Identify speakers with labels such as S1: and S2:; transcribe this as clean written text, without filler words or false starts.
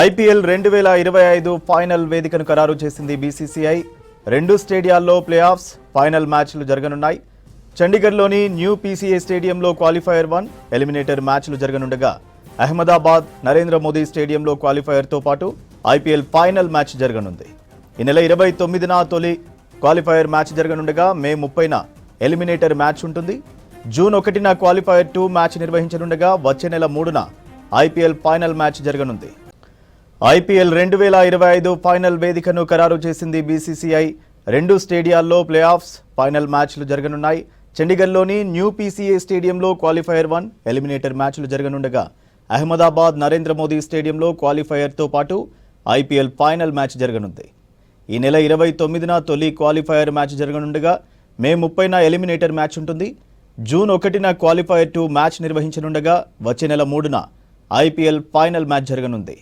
S1: IPL 2025 final వేదికను ఖరారు చేసింది బీసీసీఐ. 2 స్టేడియాల్లో ప్లే ఆఫ్స్ ఫైనల్ మ్యాచ్లు జరగనున్నాయి. చండీగఢ్లోని న్యూ పీసీఏ స్టేడియంలో క్వాలిఫైయర్ 1 ఎలిమినేటర్ మ్యాచ్లు జరగనుండగా అహ్మదాబాద్ నరేంద్ర మోదీ స్టేడియంలో క్వాలిఫైయర్తో పాటు ఐపీఎల్ ఫైనల్ మ్యాచ్ జరగనుంది. ఈ నెల 29న తొలి క్వాలిఫైయర్ మ్యాచ్ జరగనుండగా మే 30న ఎలిమినేటర్ మ్యాచ్ ఉంటుంది. జూన్ 1న క్వాలిఫైయర్ 2 మ్యాచ్ నిర్వహించనుండగా వచ్చే నెల 3న ఐపీఎల్ ఫైనల్ మ్యాచ్ జరగనుంది. ఐపీఎల్ 2025 ఫైనల్ వేదికను ఖరారు చేసింది బీసీసీఐ. 2 స్టేడియాల్లో ప్లే ఆఫ్స్ ఫైనల్ మ్యాచ్లు జరగనున్నాయి. చండీగఢ్లోని న్యూ పీసీఏ స్టేడియంలో క్వాలిఫైయర్ 1 ఎలిమినేటర్ మ్యాచ్లు జరగనుండగా అహ్మదాబాద్ నరేంద్ర మోదీ స్టేడియంలో క్వాలిఫైయర్తో పాటు ఐపీఎల్ ఫైనల్ మ్యాచ్ జరగనుంది. ఈ నెల 29న తొలి క్వాలిఫైయర్ మ్యాచ్ జరగనుండగా మే 30న ఎలిమినేటర్ మ్యాచ్ ఉంటుంది. జూన్ 1న క్వాలిఫైయర్ 2 మ్యాచ్ నిర్వహించనుండగా వచ్చే నెల 3న ఐపీఎల్ ఫైనల్ మ్యాచ్ జరగనుంది.